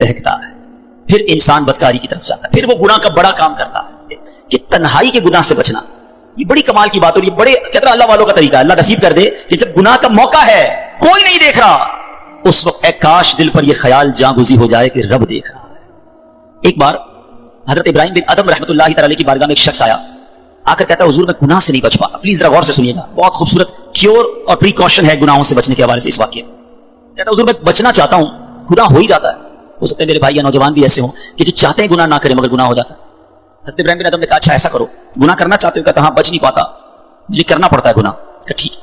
بہکتا ہے، پھر انسان بدکاری کی طرف جاتا ہے، پھر وہ گناہ کا بڑا کام کرتا ہے کہ تنہائی کے گناہ سے بچنا. یہ بڑی کمال کی بات، اور یہ بڑے کہتا ہے اللہ والوں کا طریقہ. اللہ نصیب کر دے کہ جب گناہ کا موقع ہے، کوئی نہیں دیکھ رہا، اس وقت اے کاش دل پر یہ خیال جاں گزی ہو جائے کہ رب دیکھ رہا ہے. ایک بار حضرت ابراہیم بن ادم رحمۃ اللہ تعالی کی بارگاہ میں ایک شخص آیا، آ کر کہتا ہے حضور میں گناہ سے نہیں بچ پاتا. پلیز ذرا غور سے سنیے گا، بہت خوبصورت کیور اور پریکاشن ہے گناہوں سے بچنے کے حوالے سے اس واقعے. کہتا ہے حضور میں بچنا چاہتا ہوں، گناہ ہو ہی جاتا ہے. ہو سکتا ہے میرے بھائی یا نوجوان بھی ایسے ہوں کہ جو چاہتے ہیں گناہ نہ کریں مگر گناہ ہو جاتا ہے. حضرت ابراہیم بن ادم نے کہا اچھا ایسا کرو، گناہ کرنا چاہتے ہو؟ کہتا ہاں بچ نہیں پاتا، مجھے کرنا پڑتا ہے گناہ. کہ ٹھیک ہے،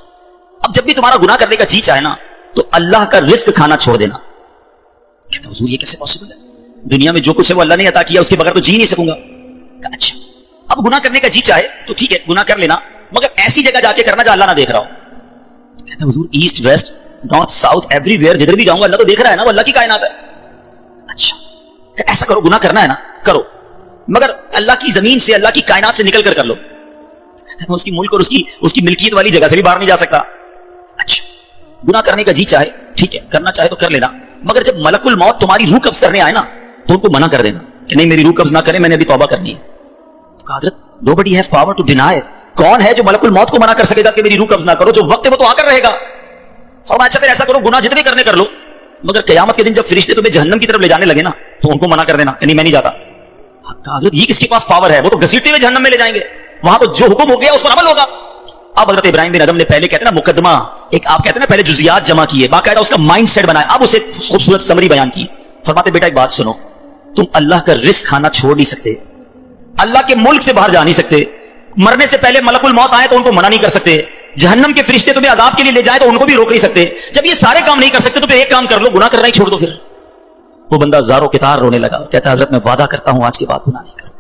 اب جب بھی تمہارا گناہ کرنے کا جی چاہے نا تو اللہ کا رزق کھانا چھوڑ دینا. کہتا حضور یہ کیسے پاسبل ہے؟ دنیا میں جو کچھ ہے وہ اللہ نے عطا کیا، اس کے بغیر تو جی نہیں سکوں گا. کہا اچھا اب گناہ کرنے کا جی چاہے تو ٹھیک ہے گناہ کر لینا، مگر ایسی جگہ جا کے کرنا جہاں اللہ نہ دیکھ رہا ہو. کہتا حضور east west north south every where جدھر بھی جاؤں گا اللہ تو دیکھ رہا ہے نا، وہ اللہ کی کائنات ہے. اچھا ایسا کرو، گناہ کرنا ہے نا کرو، مگر اللہ کی زمین سے اللہ کی کائنات سے نکل کر لو. میں اس کی ملک اور اس کی ملکیت والی جگہ سے بھی باہر نہیں جا سکتا. اچھا گناہ کرنے کا جی چاہے ٹھیک ہے، کرنا چاہے تو کر لینا، مگر جب ملک الموت تمہاری روح قبض کرنے آئے نا تو ان کو منع کر دینا کہ نہیں میری روح قبض نہ کرے، میں نے ابھی توبہ کرنی ہے. تو کہا حضرت nobody have power to deny. کون ہے جو ملک الموت کو منع کر سکے گا کہ میری روح قبض نہ کرو؟ جو وقت ہے وہ تو آ کر رہے گا. فرمایا اچھا پھر ایسا کرو، گناہ جتنے کرنے کر لو، مگر قیامت کے دن جب فرشتے تمہیں جہنم کی طرف لے جانے لگے نا تو ان کو منع کر دینا کہ نہیں میں نہیں جاتا. کہا حضرت یہ کس کے پاس پاور ہے؟ وہ تو گھسیٹتے ہوئے جہنم میں لے جائیں گے، وہاں تو جو حکم ہو گیا اس پر عمل ہوگا. اب حضرت ابراہیم بن ادم نے پہلے کہتے ہیں نا مقدمہ، ایک آپ کہتے ہیں نا پہلے جزیات جمع کیے، باقاعدہ اس کا مائنڈ سیٹ بنایا، اب اسے خوبصورت سمری بیان کی. فرماتے بیٹا ایک بات سنو، تم اللہ کا رزق کھانا چھوڑ نہیں سکتے، اللہ کے ملک سے باہر جا نہیں سکتے، مرنے سے پہلے ملک الموت آئے تو ان کو منع نہیں کر سکتے، جہنم کے فرشتے تمہیں عذاب کے لیے لے جائیں تو ان کو بھی روک نہیں سکتے. جب یہ سارے کام نہیں کر سکتے تو پھر ایک کام کر لو، گناہ کرنا ہی چھوڑ دو. پھر وہ بندہ زاروں کتار رونے لگا، کہتا ہے حضرت میں وعدہ کرتا ہوں آج کے بعد گناہ نہیں کروں.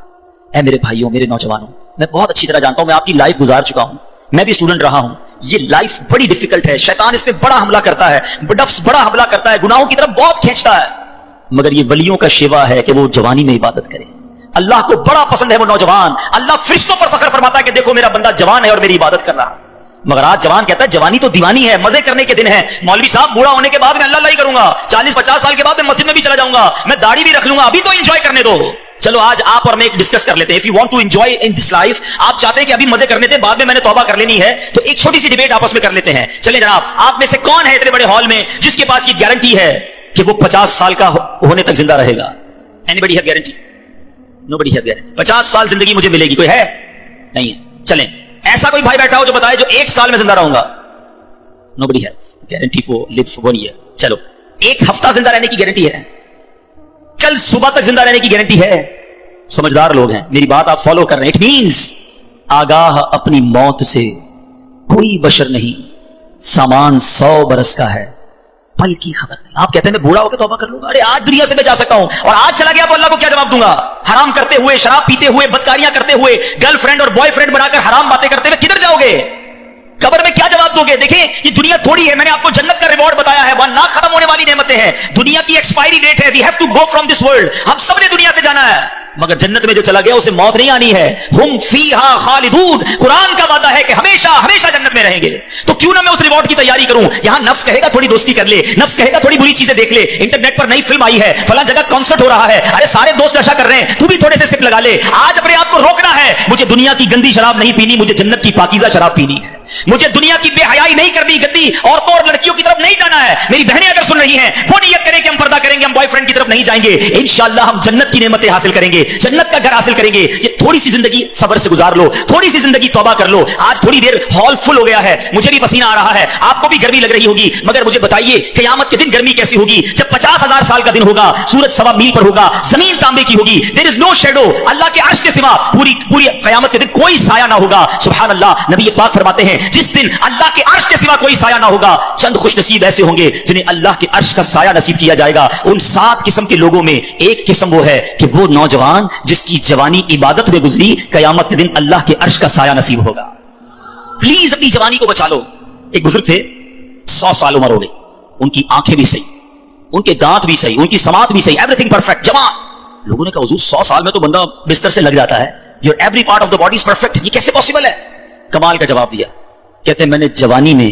اے میرے بھائیوں میرے نوجوانوں، میں بہت اچھی طرح جانتا ہوں، میں آپ کی لائف گزار چکا ہوں، میں بھی اسٹوڈنٹ رہا ہوں. یہ لائف بڑی ڈیفیکلٹ ہے، شیطان اس پہ بڑا حملہ کرتا ہے، نفس بڑا حملہ کرتا ہے، گناہوں کی طرف بہت کھینچتا ہے. مگر یہ ولیوں کا شیوا ہے کہ وہ جوانی میں عبادت کرے. اللہ کو بڑا پسند ہے وہ نوجوان. اللہ فرشتوں پر فخر فرماتا ہے کہ دیکھو میرا بندہ جوان ہے اور میری عبادت کر رہا. مگر آج جوان کہتا ہے جوانی تو دیوانی ہے، مزے کرنے کے دن ہے. مولوی صاحب بوڑھا ہونے کے بعد میں اللہ ہی کروں گا، 40-50 سال کے بعد میں مسجد میں بھی چلا جاؤں گا، میں داڑھی بھی رکھ لوں گا، ابھی تو انجوائے کرنے دو. چلو آج آپ اور میں ایک ڈسکس کر لیتے ہیں. If you want to enjoy in this life، آپ چاہتے ہیں کہ ابھی مزے کرنے تھے، بعد میں نے توبہ کر لینی ہے، تو ایک چھوٹی سی ڈیبیٹ آپس میں کر لیتے ہیں. چلیں جناب، آپ میں سے کون ہے اتنے بڑے ہال میں جس کے پاس یہ گارنٹی ہے کہ وہ 50 سال کا ہونے تک زندہ رہے گا؟ Anybody have guarantee? Nobody has guarantee. 50 سال زندگی مجھے ملے گی، کوئی ہے؟ نہیں ہے. چلیں ایسا کوئی بھائی بیٹھا ہو جو بتائے جو 1 سال میں زندہ رہوں گا. Nobody has guarantee for live for 1 year. چلو 1 ہفتہ زندہ رہنے کی گارنٹی ہے، کل صبح تک زندہ رہنے کی گارنٹی ہے. سمجھدار لوگ ہیں، میری بات آپ فالو کر رہے ہیں. اٹ مینس آگاہ اپنی موت سے کوئی بشر نہیں، سامان 100 برس کا ہے، پل کی خبر نہیں. آپ کہتے ہیں میں بوڑھا ہو کے توبہ کر لوں گا، ارے آج دنیا سے میں جا سکتا ہوں اور آج چلا گیا تو اللہ کو کیا جواب دوں گا؟ حرام کرتے ہوئے، شراب پیتے ہوئے، بدکاریاں کرتے ہوئے، گرل فرینڈ اور بوائے فرینڈ بنا کر حرام باتیں کرتے ہوئے کدھر جاؤ گے؟ قبر میں کیا جواب دو گے؟ دیکھیں یہ دنیا تھوڑی ہے، میں نے آپ کو جنت کا ریوارڈ بتایا ہے، وہ نہ ختم ہونے والی نعمتیں ہیں. دنیا کی ایکسپائری ڈیٹ ہے، we have to go from this world. ہم سب نے دنیا سے جانا ہے، مگر جنت میں جو چلا گیا اسے موت نہیں آنی ہے. ہم فیہا خالدون، قرآن کا وعدہ ہے کہ ہمیشہ ہمیشہ جنت میں رہیں گے. تو کیوں نہ میں اس ریوارڈ کی تیاری کروں؟ یہاں نفس کہے گا تھوڑی دوستی کر لے، نفس کہے گا تھوڑی بری چیزیں دیکھ لے، انٹرنیٹ پر نئی فلم آئی ہے، فلاں جگہ کنسرٹ ہو رہا ہے، ارے سارے دوست نشہ کر رہے ہیں، تو بھی تھوڑے سے سپ لگا لے. آج اپنے آپ کو روکنا ہے، مجھے دنیا کی گندی شراب نہیں پینی، مجھے جنت کی پاکیزہ شراب پینی ہے. مجھے دنیا کی بے حیائی نہیں کرنی، گندی عورتوں اور لڑکیوں کی طرف نہیں جانا ہے. میری بہنیں اگر سن رہی ہیں وہ نیت کریں کہ ہم پردہ کریں گے، ہم بوائے فرینڈ کی طرف نہیں جائیں گے، انشاءاللہ ہم جنت کی نعمتیں حاصل کریں گے، جنت کا گھر حاصل کریں گے. یہ تھوڑی سی زندگی صبر سے گزار لو، تھوڑی سی زندگی توبہ کر لو. آج تھوڑی دیر ہال فل ہو گیا ہے، مجھے بھی پسینہ آ رہا ہے، آپ کو بھی گرمی لگ رہی ہوگی، مگر مجھے بتائیے قیامت کے دن گرمی کیسی ہوگی؟ جب 50,000 سال کا دن ہوگا، سورج 1.25 میل پر ہوگا، زمین تانبے کی ہوگی، دیر از نو شیڈو، اللہ کے عرش کے سوا پوری قیامت کے دن کوئی سایہ نہ ہوگا. سبحان اللہ. نبی پاک فرماتے ہیں جس دن اللہ کے عرش کے سوا کوئی سایہ نہ ہوگا، چند خوش نصیب ایسے ہوں گے جنہیں اللہ کے عرش کا سایہ نصیب کیا جائے گا. ان 7 قسم کے لوگوں میں ایک قسم وہ ہے کہ وہ نوجوان جس کی جوانی عبادت میں گزری، قیامت کے دن اللہ کے عرش کا سایہ نصیب ہوگا. پلیز اپنی جوانی کو بچا لو. ایک بزرگ تھے، 100 سال عمر ہو گئی، ان کی آنکھیں بھی صحیح، ان کے دانت بھی صحیح، ان کی سماعت بھی صحیح، ایوری تھنگ پرفیکٹ، جوان. لوگوں نے کہا حضور 100 سال میں تو بندہ بستر سے لگ جاتا ہے، your every part of the body is perfect, یہ کیسے پاسبل ہے؟ کمال کا جواب دیا. کہتے ہیں میں نے جوانی میں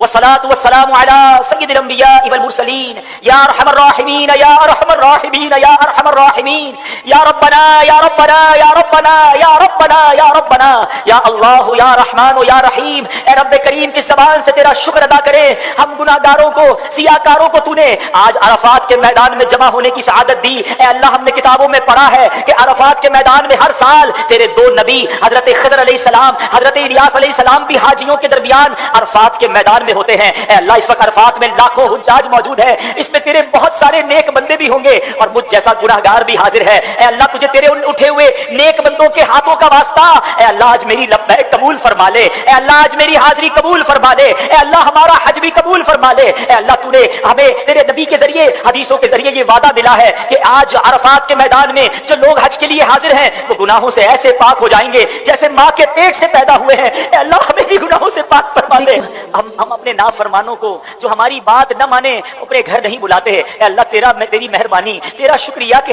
والصلاة والسلام على سيد الانبیاء والمرسلین یا ارحم الراحمین یا ارحم الراحمین یا ارحم الراحمین یا ربنا یا ربنا یا ربنا یا ربنا یا ربنا یا اللہ یا رحمان یا رحیم. اے رب کریم کی زبان سے تیرا شکر ادا کرے. ہم گناہگاروں کو سیاہکاروں کو تو نے آج عرفات کے میدان میں جمع ہونے کی سعادت دی. اے اللہ ہم نے کتابوں میں پڑھا ہے کہ عرفات کے میدان میں ہر سال تیرے دو نبی حضرت خضر علیہ السلام حضرت الیاس علیہ السلام بھی حاجیوں کے درمیان عرفات کے میدان میں ہوتے ہیں. اے اللہ اس وقت عرفات میں لاکھوں حجاج موجود ہیں, اس میں تیرے بہت سارے نیک بندے بھی ہوں گے اور مجھ جیسا گناہگار بھی حاضر ہے. اے اللہ تجھے تیرے ان اٹھے ہوئے نیک بندوں کے ہاتھوں کا واسطہ اے اللہ آج میری لبیک قبول فرما لے. اے اللہ آج میری حاضری قبول فرما لے. اے اللہ ہمارا حج بھی قبول فرما لے. اے اللہ تو نے ہمیں تیرے نبی کے ذریعے حدیثوں کے ذریعے یہ وعدہ ملا ہے کہ آج عرفات کے میدان میں جو لوگ حج کے لیے حاضر ہیں وہ گناہوں سے ایسے پاک ہو جائیں گے جیسے ماں کے پیٹ سے پیدا ہوئے ہیں. اے اللہ ہمیں بھی گناہوں سے پاک فرما دے. ہم اپنے نافرمانوں کو جو ہماری بات نہ مانے اپنے گھر نہیں بلاتے ہیں. اے اللہ تیری مہربانی تیرا شکریہ کہ